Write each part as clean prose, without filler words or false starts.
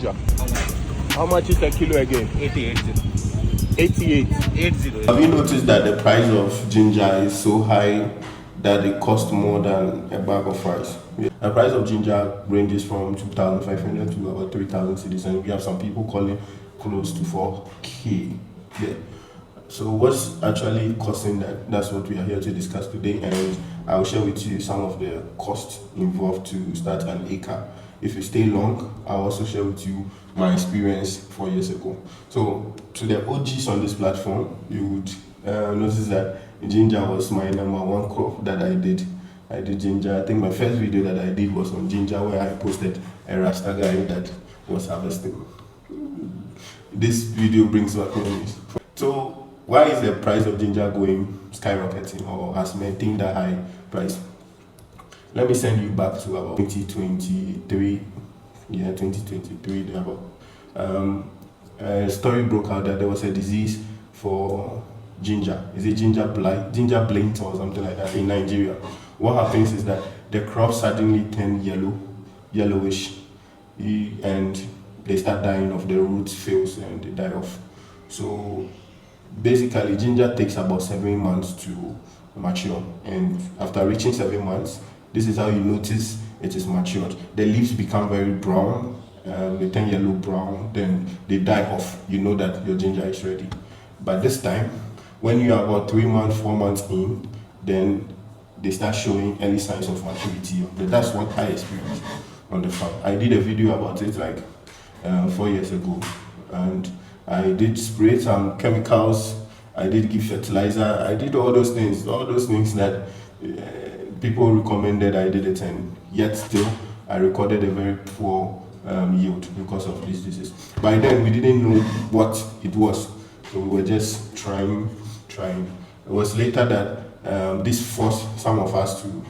How much is a kilo again? 88. 88. 80. Have you noticed that the price of ginger is so high that it costs more than a bag of rice? The price of ginger ranges from 2,500 to about 3,000 cedis, and we have some people calling close to 4K. Yeah. So what's actually costing that? That's what we are here to discuss today, and I'll share with you some of the costs involved to start an acre. If you stay long, I'll also share with you my experience 4 years ago. So to the OGs on this platform, you would notice that ginger was my number one crop that I did. I did ginger. I think my first video that I did was on ginger, where I posted a Rasta guy that was harvesting. This video brings back memories. So why is the price of ginger going skyrocketing, or has maintained that high price? Let me send you back to about 2023. Yeah, 2023. A story broke out that there was a disease for ginger. Is it ginger blight, ginger blight, or something like that in Nigeria? What happens is that the crop suddenly turn yellowish, and they start dying off. The roots fails and they die off. So basically, ginger takes about 7 months to mature, and after reaching 7 months, this is how you notice it is matured. The leaves become very brown, they turn yellow brown, then they die off. You know that your ginger is ready. But this time, when you are about 3 months, 4 months in, then they start showing early signs of maturity. That's what I experienced on the farm. I did a video about it like 4 years ago, and I did spray some chemicals, I did give fertilizer, I did all those things that people recommended. I did it, and yet still I recorded a very poor yield because of this disease. By then we didn't know what it was, so we were just trying. It was later that this forced some of us to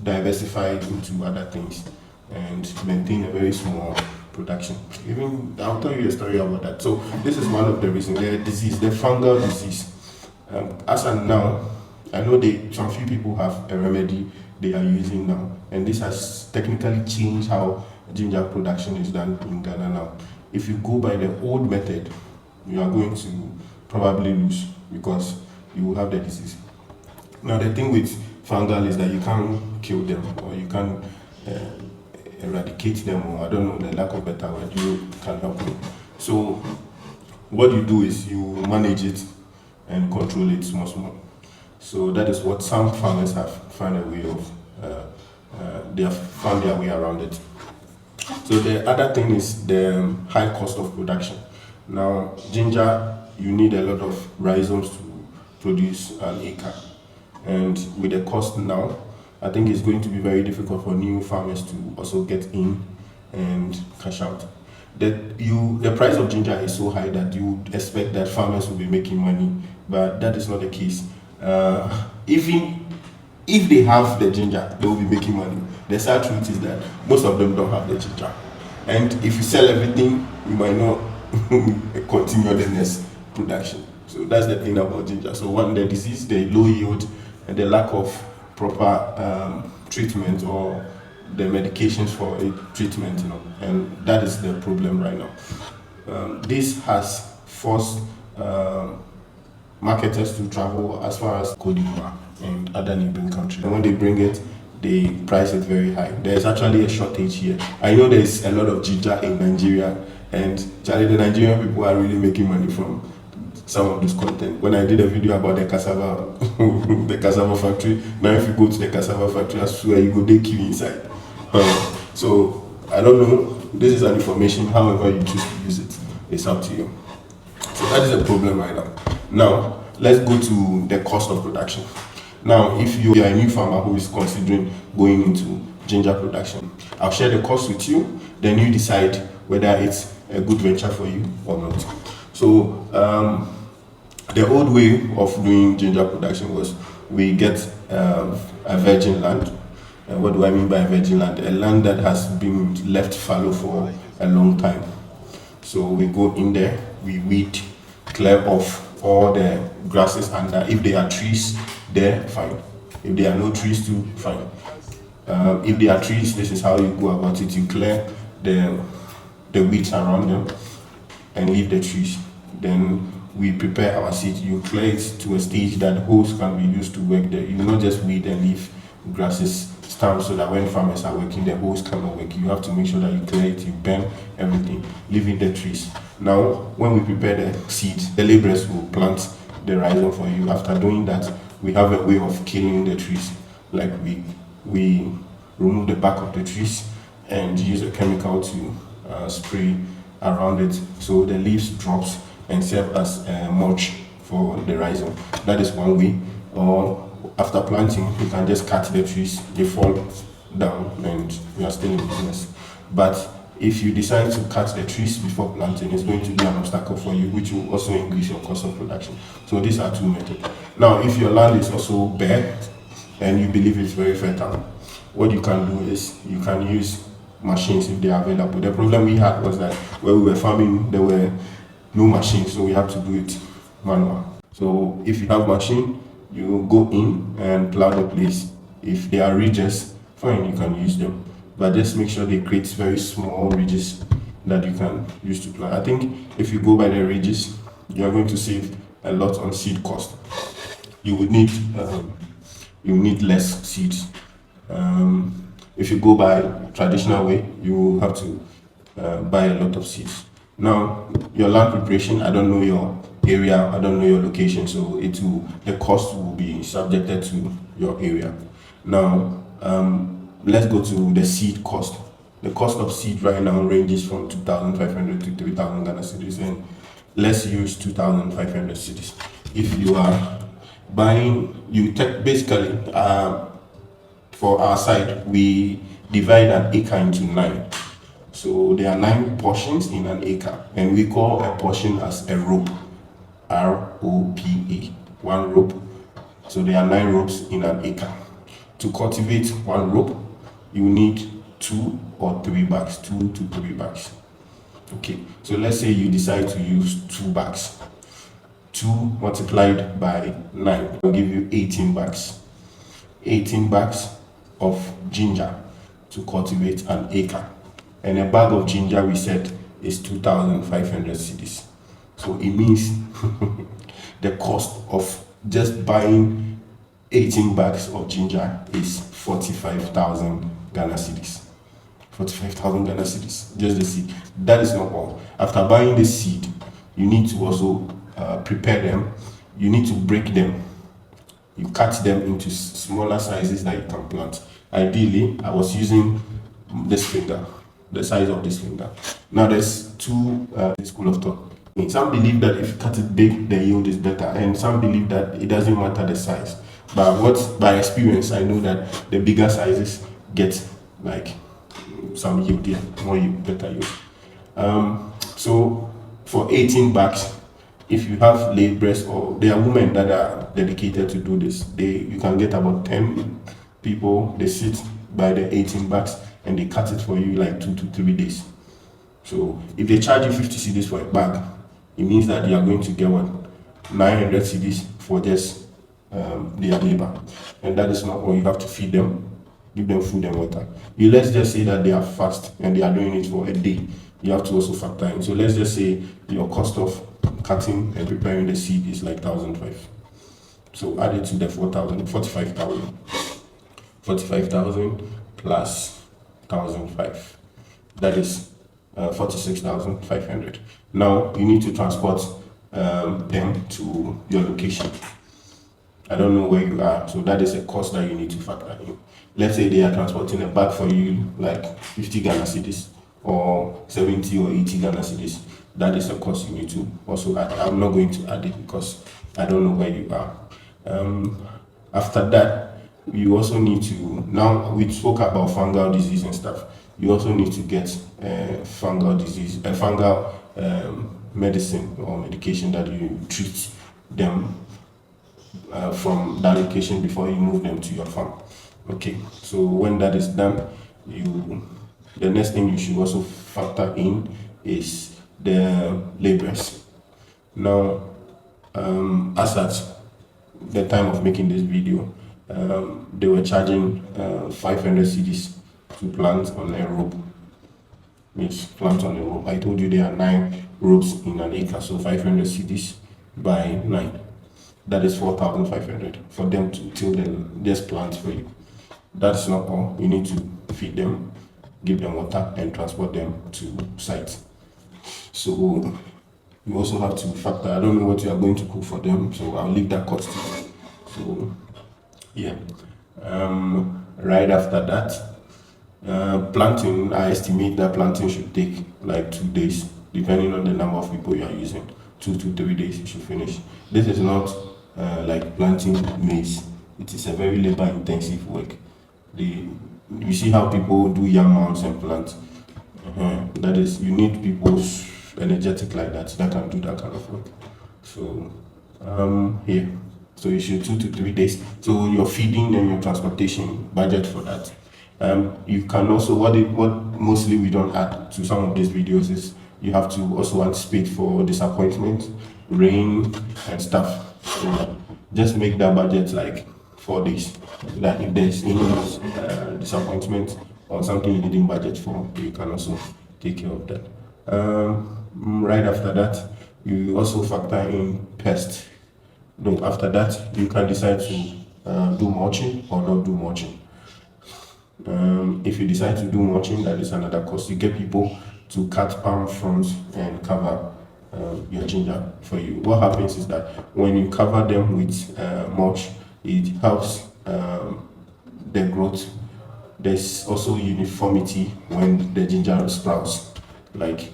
diversify into other things and maintain a very small production. Even I'll tell you a story about that. So this is one of the reasons. The disease, the fungal disease. As of now, I know some few people have a remedy they are using now, and this has technically changed how ginger production is done in Ghana now. If you go by the old method, you are going to probably lose because you will have the disease. Now the thing with fungal is that you can't kill them, or you can't eradicate them, or I don't know, the lack of better word, you can help them. So what you do is you manage it and control it small. So that is what some farmers have found a way of, they have found their way around it. So the other thing is the high cost of production. Now ginger, you need a lot of rhizomes to produce an acre, and with the cost now, I think it's going to be very difficult for new farmers to also get in and cash out. The price of ginger is so high that you would expect that farmers will be making money, but that is not the case. Even if they have the ginger, they will be making money. The sad truth is that most of them don't have the ginger, and if you sell everything, you might not continue the next production. So that's the thing about ginger. So one, the disease, the low yield, and the lack of proper treatment, or the medications for a treatment, and that is the problem right now. This has forced marketers to travel as far as Cote d'Ivoire and other neighboring countries. And when they bring it, they price it very high. There's actually a shortage here. I know there's a lot of ginger in Nigeria, and the Nigerian people are really making money from some of this content. When I did a video about the cassava, the cassava factory, now if you go to the cassava factory, I swear you go, they kill inside. So I don't know. This is an information. However you choose to use it, it's up to you. So that is a problem right now. Now let's go to the cost of production. Now, if you are a new farmer who is considering going into ginger production, I'll share the cost with you. Then you decide whether it's a good venture for you or not. So the old way of doing ginger production was we get a virgin land. And what do I mean by a virgin land? A land that has been left fallow for a long time. So we go in there, we weed, clear off all the grasses under. If there are trees there, fine. If there are no trees too, fine. If there are trees, this is how you go about it. You clear the the weeds around them and leave the trees. Then we prepare our seed. You clear it to a stage that hoes can be used to work there. You not just weed and leave grasses stand so that when farmers are working, the hoes cannot work. You have to make sure that you clear it, you burn everything, leaving the trees. Now, when we prepare the seeds, the laborers will plant the rhizome for you. After doing that, we have a way of killing the trees. Like we remove the back of the trees and use a chemical to spray around it so the leaves drops and serve as mulch for the rhizome. That is one way. Or after planting, you can just cut the trees, they fall down and you are still in business. But if you decide to cut the trees before planting, it's going to be an obstacle for you, which will also increase your cost of production. So these are two methods. Now, if your land is also bare and you believe it's very fertile, what you can do is you can use machines if they are available. The problem we had was that when we were farming, there were no machines, so we have to do it manual. So if you have machine, you go in and plow the place. If they are ridges, fine, you can use them, but just make sure they create very small ridges that you can use to plow. I think if you go by the ridges, you are going to save a lot on seed cost. You would need less seeds. If you go by traditional way, you will have to buy a lot of seeds. Now, your land preparation, I don't know your area, I don't know your location, so the cost will be subjected to your area. Now, let's go to the seed cost. The cost of seed right now ranges from 2,500 to 3,000 Ghana cedis, and let's use 2,500 cedis. If you are buying, basically, for our side, we divide an acre into 9. So there are 9 portions in an acre, and we call a portion as a rope, R-O-P-A, 1 rope. So there are 9 ropes in an acre. To cultivate 1 rope, you need 2 or 3 bags, 2 to 3 bags. Okay, so let's say you decide to use 2 bags. 2 multiplied by 9 will give you 18 bags. 18 bags of ginger to cultivate an acre. And a bag of ginger, we said, is 2,500 cedis. So it means the cost of just buying 18 bags of ginger is 45,000 Ghana cedis. 45,000 Ghana cedis, just the seed. That is not all. After buying the seed, you need to also prepare them. You need to break them. You cut them into smaller sizes that you can plant. Ideally, I was using this finger, the size of this finger. Now there's two school of thought. Some believe that if you cut it big, the yield is better, and some believe that it doesn't matter the size. But by experience, I know that the bigger sizes get like some yield, yeah, more yield, better yield. So for 18 bags, if you have laborers or there are women that are dedicated to do this, you can get about 10 people. They sit by the 18 bags and they cut it for you like 2 to 3 days. So if they charge you 50 cedis for a bag, it means that you are going to get 900 cedis for just their labor, and that is not all. You have to feed them, give them food and water. Let's just say that they are fast and they are doing it for a day. You have to also factor in. So let's just say your cost of cutting and preparing the seed is like 1,500. So add it to the 45,000. 45,000 plus 1,500. That is 46,500. Now you need to transport them to your location. I don't know where you are, so that is a cost that you need to factor in. Let's say they are transporting a bag for you like 50 Ghana cedis or 70 or 80 Ghana cedis. That is a cost you need to also add. I'm not going to add it because I don't know where you are. After that, you also need to, now we spoke about fungal disease and stuff. You also need to get fungal disease, a fungal medicine or medication that you treat them from that location before you move them to your farm. Okay, so when that is done, the next thing you should also factor in is the laborers. Now, as at the time of making this video, they were charging 500 cedis to plant on a rope. Yes, plant on a row. I told you there are 9 rows in an acre, so 500 cedis by 9. That is 4,500 for them to till them just plant for you. That's not all. You need to feed them, give them water, and transport them to sites. So you also have to factor. I don't know what you are going to cook for them, so I'll leave that cost to you. So yeah. Right after that, planting, I estimate that planting should take like 2 days, depending on the number of people you are using. 2 to 3 days you should finish. This is not like planting maize. It is a very labor intensive work. You see how people do yam mounds and plant. That is, you need people energetic like that can do that kind of work. So here, so you should 2 to 3 days. So your feeding and your transportation budget for that. You can also what mostly we don't add to some of these videos is you have to also anticipate for disappointment, rain and stuff. So just make that budget like 4 days, so that if there's any disappointment or something you didn't budget for, you can also take care of that. Right after that, you also factor in pest. No, after that, you can decide to do mulching or not do mulching. If you decide to do mulching, that is another cost. You get people to cut palm fronds and cover your ginger for you. What happens is that when you cover them with mulch, it helps the growth. There's also uniformity when the ginger sprouts. Like,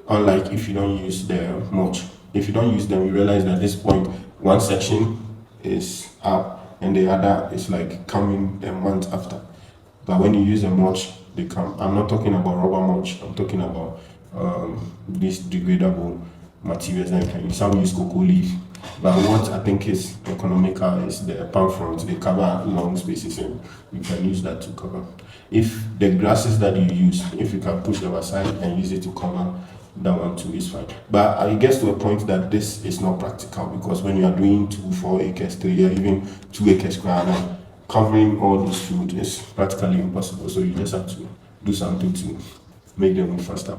unlike if you don't use the mulch, if you don't use them, you realize that at this point, one section is up and the other is like coming a month after. But when you use a mulch, they come. I'm not talking about rubber mulch. I'm talking about these degradable materials that you can use. Some use cocoa leaf. But what I think is economical is the palm fronds. They cover long spaces and you can use that to cover. If the grasses that you use, if you can push them aside and use it to cover, that one too is fine. But it gets to a point that this is not practical, because when you are doing 2, 4 acres, 3, or even 2 acres ground, covering all this food is practically impossible. So you just have to do something to make them move faster.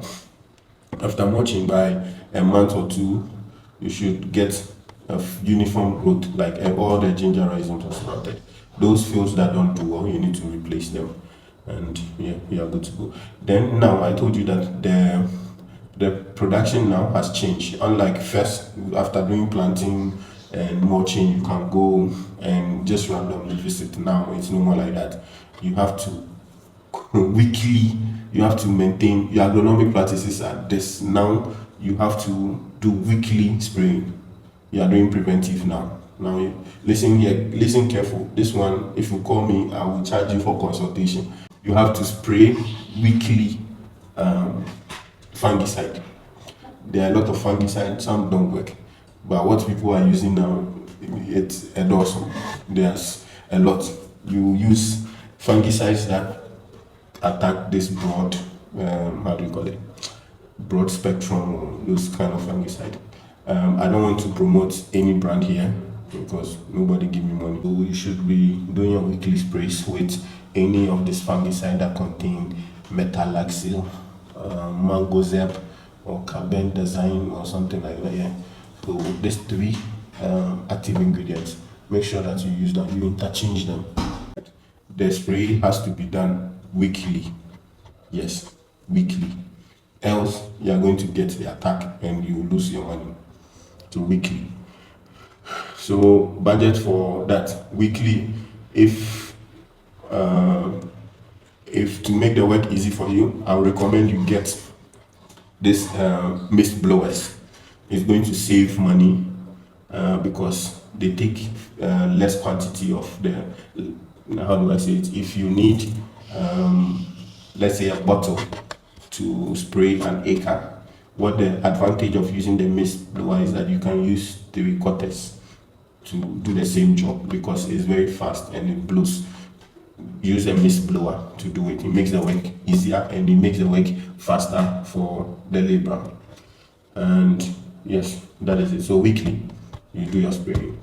After mulching, by a month or 2, you should get a uniform growth, like all the ginger rhizomes are sprouted. Those fields that don't do well, you need to replace them, and yeah, you are good to go. Then now I told you that the production now has changed. Unlike first, after doing planting and mulching, you can go and just randomly visit. Now it's no more like that. You have to weekly, you have to maintain your agronomic practices at this. Now you have to do weekly spraying. You are doing preventive now. Now listen here, listen careful. This one, if you call me, I will charge you for consultation. You have to spray weekly fungicide. There are a lot of fungicide, some don't work. But what people are using now, it's awesome. There's a lot. You use fungicides that attack this broad, how do you call it? Broad spectrum, or those kind of fungicide. I don't want to promote any brand here because nobody give me money. So you should be doing your weekly sprays with any of this fungicide that contain metalaxyl, mangozeb, or carbendazine, or something like that. Yeah. So these 3 active ingredients, make sure that you use them, you interchange them. The spray has to be done weekly. Yes, weekly. Else you are going to get the attack and you will lose your money. So weekly. So budget for that weekly. If to make the work easy for you, I would recommend you get this mist blowers. It's going to save money because they take less quantity of the, how do I say it? If you need, let's say, a bottle to spray an acre, what the advantage of using the mist blower is that you can use 3/4 to do the same job, because it's very fast and it blows. Use a mist blower to do it. It makes the work easier and it makes the work faster for the labor. And yes, that is it. So weekly, you do your spraying.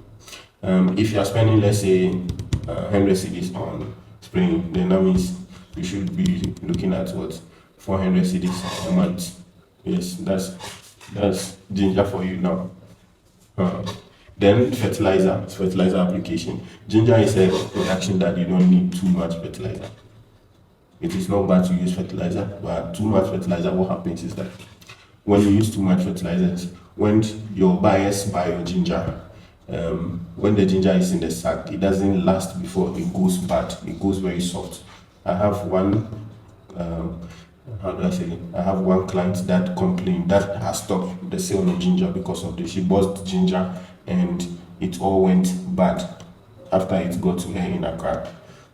If you are spending, let's say, 100 cedis on spraying, then that means you should be looking at what, 400 cedis a month. Yes, that's ginger for you now. Uh, then fertilizer application. Ginger is a production that you don't need too much fertilizer. It is not bad to use fertilizer, but too much fertilizer, what happens is that when you use too much fertilizers, when your buyers buy your ginger, when the ginger is in the sack, it doesn't last before it goes bad. It goes very soft. I have one, how do I say it? I have one client that complained that has stopped the sale of ginger because of this. She bought ginger and it all went bad after it got to her in a car,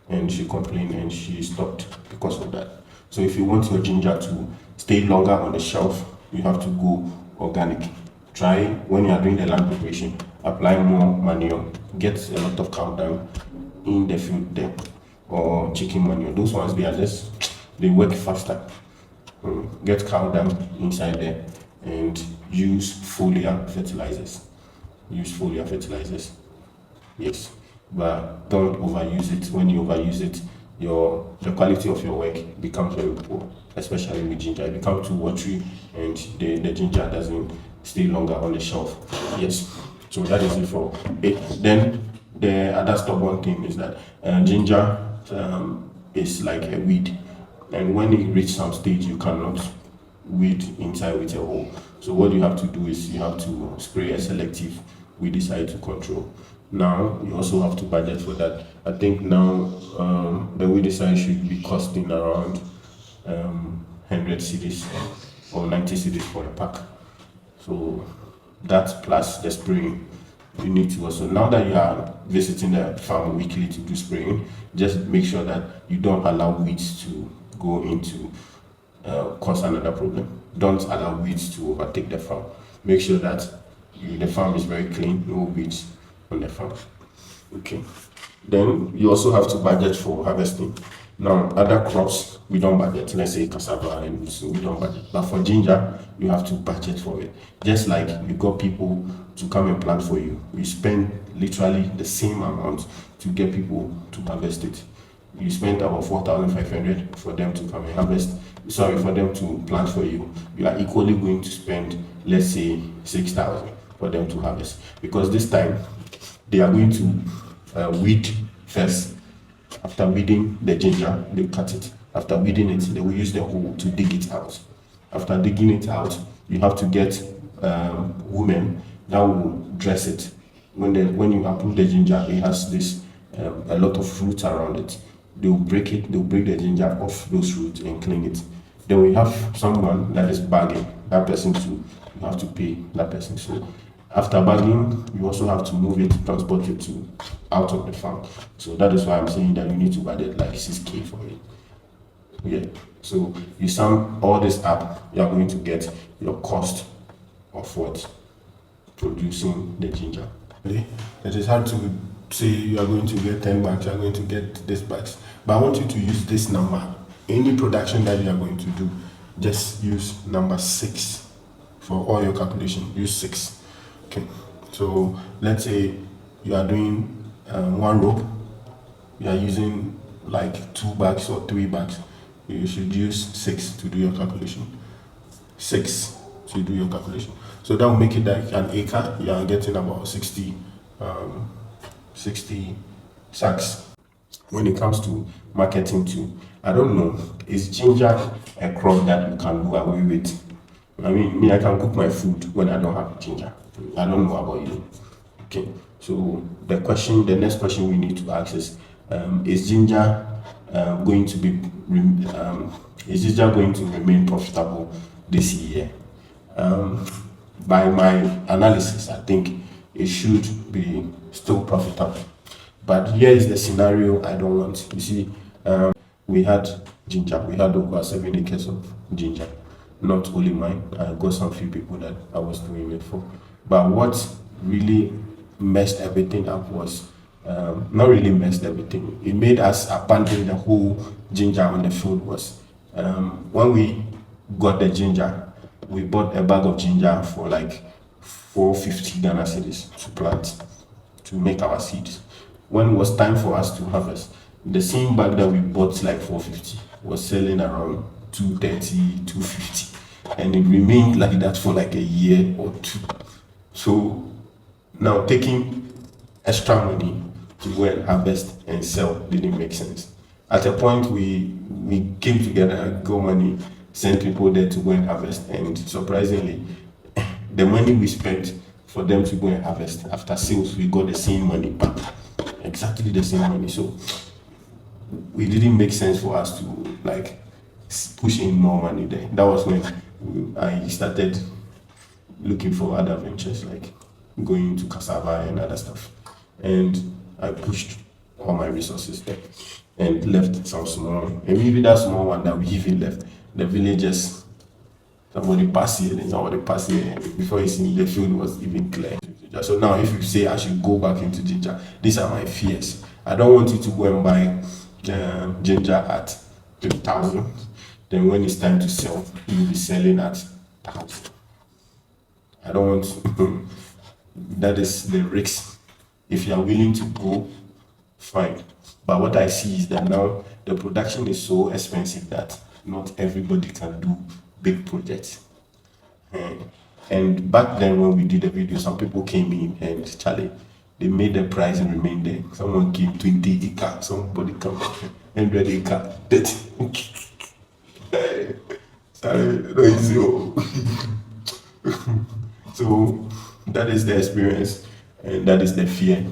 and she complained and she stopped because of that. So if you want your ginger to stay longer on the shelf, you have to go organic. Try when you are doing the land preparation, apply more manure, get a lot of cow dung in the field there, or chicken manure. Those ones they work faster. Get cow dung inside there and use foliar fertilizers. Use foliar fertilizers. Yes, but don't overuse it. When you overuse it, the quality of your work becomes very poor, especially with ginger. It becomes too watery and the ginger doesn't stay longer on the shelf. Yes, so that is it for it. Then the other stubborn thing is that ginger is like a weed, and when it reaches some stage, you cannot weed inside with a hole. So what you have to do is you have to spray a selective weedicide to control. Now you also have to budget for that. I think now the weedicide should be costing around 100 cedis or 90 cedis for a pack. So that plus the spraying, you need to also, now that you are visiting the farm weekly to do spraying, just make sure that you don't allow weeds to go into cause another problem. Don't allow weeds to overtake the farm. Make sure that the farm is very clean, no weeds on the farm. Okay. Then you also have to budget for harvesting. Now, other crops we don't budget. Let's say cassava and so we don't budget. But for ginger, you have to budget for it. Just like you got people to come and plant for you, you spend literally the same amount to get people to harvest it. You spend about 4,500 for them to come and harvest. Sorry, for them to plant for you. You are equally going to spend, let's say, 6,000 for them to harvest, because this time they are going to weed first. After weeding the ginger, they cut it. After weeding it, they will use the hoe to dig it out. After digging it out, you have to get women that will dress it. When you approve the ginger, it has this a lot of fruit around it. They will break it. They will break the ginger off those roots and clean it. Then we have someone that is bagging. That person too, you have to pay that person. So after bagging, you also have to move it, transport it to out of the farm. So that is why I'm saying that you need to budget like 6K for it. Yeah. So you sum all this up, you are going to get your cost of what producing the ginger. It is hard to say you are going to get 10 bags, you are going to get this bags. But I want you to use this number. Any production that you are going to do, just use number 6 for all your calculation. Use 6. Okay, so let's say you are doing 1 rope, you are using like 2 bags or 3 bags. You should use 6 to do your calculation. 6 to do your calculation. So that will make it like an acre. You are getting about 60 sacks. When it comes to marketing too, I don't know, is ginger a crop that you can do away with? I mean, I can cook my food when I don't have ginger. I don't know about you. Okay, so the next question we need to ask is ginger going to be is ginger going to remain profitable this year? By my analysis, I think it should be still profitable. But here is the scenario I don't want. You see, we had ginger. We had over 7 acres of ginger. Not only mine. I got some few people that I was doing it for. But what really messed everything up was, not really messed everything. It made us abandon the whole ginger on the field was, when we got the ginger, we bought a bag of ginger for like 450 Ghana cedis to plant, to make our seeds. When it was time for us to harvest, the same bag that we bought like 450 was selling around 230, 250, and it remained like that for like a year or two. So now taking extra money to go and harvest and sell didn't make sense. At a point, we came together, got money, sent people there to go and harvest, and surprisingly, the money we spent for them to go and harvest after sales, we got the same money back, exactly the same money. So it didn't make sense for us to like push in more money there. That was when I started looking for other ventures like going into cassava and other stuff, and I pushed all my resources there and left some small, and maybe that small one that we even left, the villagers, somebody passed here, then somebody passed here, before you see the field was even clear. So now if you say I should go back into ginger, these are my fears. I don't want you to go and buy ginger at 3,000. Then when it's time to sell, you'll be selling at 1,000. I don't want that is the risk. If you are willing to go, fine. But what I see is that now the production is so expensive that not everybody can do big projects. And back then when we did the video, some people came in and Charlie, they made the price and remained there. Someone came 20 acre, somebody come 100 acre, 30. Sorry, no easy. So that is the experience and that is the fear.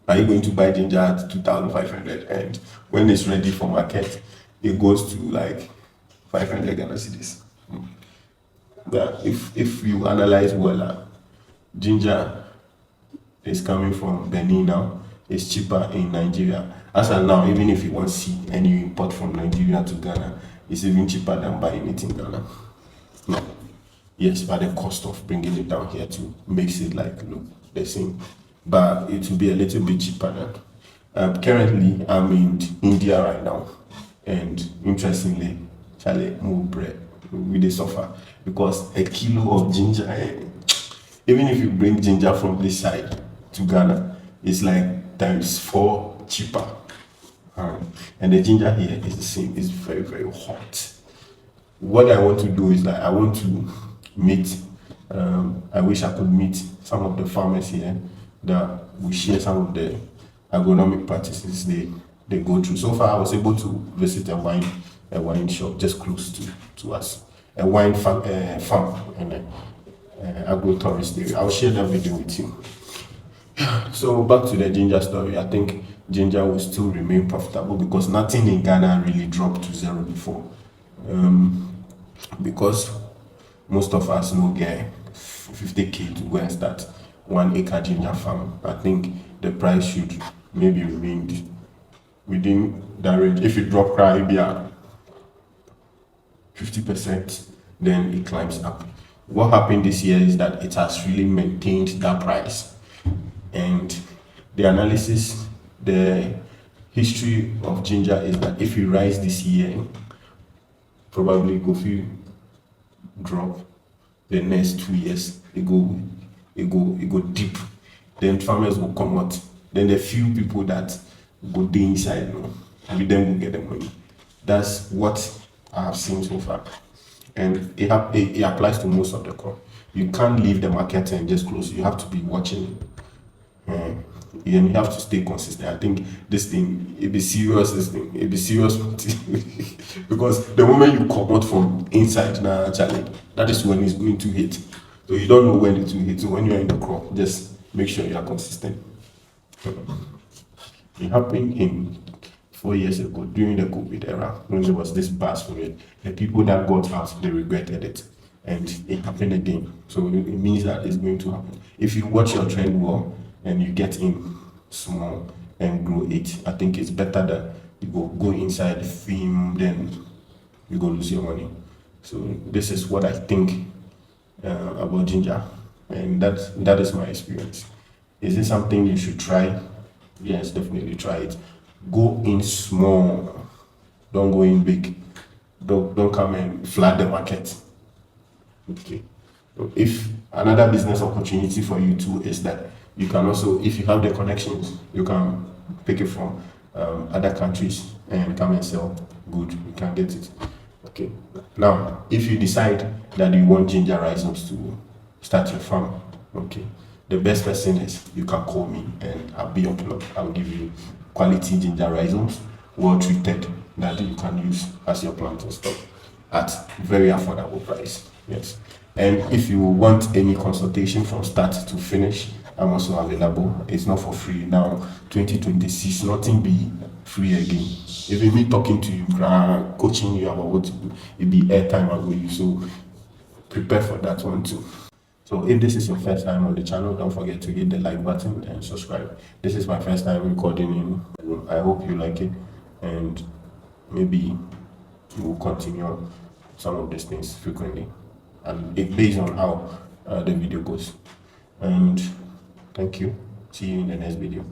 Are you going to buy ginger at 2,500 and when it's ready for market, it goes to like 500 Ghana cedis? That if you analyze well, ginger is coming from Benin now. It's cheaper in Nigeria. As of now, even if you want seed and you import from Nigeria to Ghana, it's even cheaper than buying it in Ghana. No. Yes, but the cost of bringing it down here too makes it like look the same. But it will be a little bit cheaper than. Currently, I'm in India right now, and interestingly, Charlie, move bread. We dey suffer because a kilo of ginger, even if you bring ginger from this side to Ghana, it's like times 4 cheaper. And the ginger here is the same. It's very, very hot. What I want to do is that I want to meet. I wish I could meet some of the farmers here that we share some of the agronomic practices they go through. So far, I was able to visit a wine shop just close to us, a wine farm and agro-tourist area. I'll share that video with you. So back to the ginger story. I think ginger will still remain profitable because nothing in Ghana really dropped to zero before. Because most of us no get 50k to go and start 1 acre ginger farm. I think the price should maybe remain within that range. If it drop maybe at 50%, then it climbs up. What happened this year is that it has really maintained that price. And the analysis, the history of ginger is that if you rise this year, probably go feel drop. The next 2 years, it go deep. Then farmers will come out. Then the few people that go day inside, with them will get the money. That's what I have seen so far. And it applies to most of the crop. You can't leave the market and just close. You have to be watching. And you have to stay consistent. I think this thing, it be serious, because the moment you come out from inside now, Charlie, that is when it's going to hit. So you don't know when it will hit. So when you're in the crop, just make sure you are consistent. It happened in 4 years ago during the COVID era when there was this buzz for it. The people that got out, they regretted it. And it happened again. So it means that it's going to happen. If you watch your trend well and you get in small and grow it, I think it's better that you go inside the film, then you go lose your money. So this is what I think about ginger, and that is my experience. Is it something you should try? Yes, definitely try it. Go in small, don't go in big. Don't come and flood the market. Okay. If another business opportunity for you too is that you can also, if you have the connections, you can pick it from other countries and come and sell good. You can get it. Okay. Now, if you decide that you want ginger rhizomes to start your farm, okay, the best person is you can call me and I'll be your plug. I'll give you quality ginger rhizomes, well treated, that you can use as your plant and stuff at very affordable price. Yes. And if you want any consultation from start to finish, I'm also available. It's not for free now. 2026, nothing be free again. Even me talking to you, coaching you about what to do, it be airtime I go you. So prepare for that one too. So if this is your first time on the channel, don't forget to hit the like button and subscribe. This is my first time recording in. I hope you like it, and maybe we'll continue some of these things frequently, and it based on how the video goes. And thank you. See you in the next video.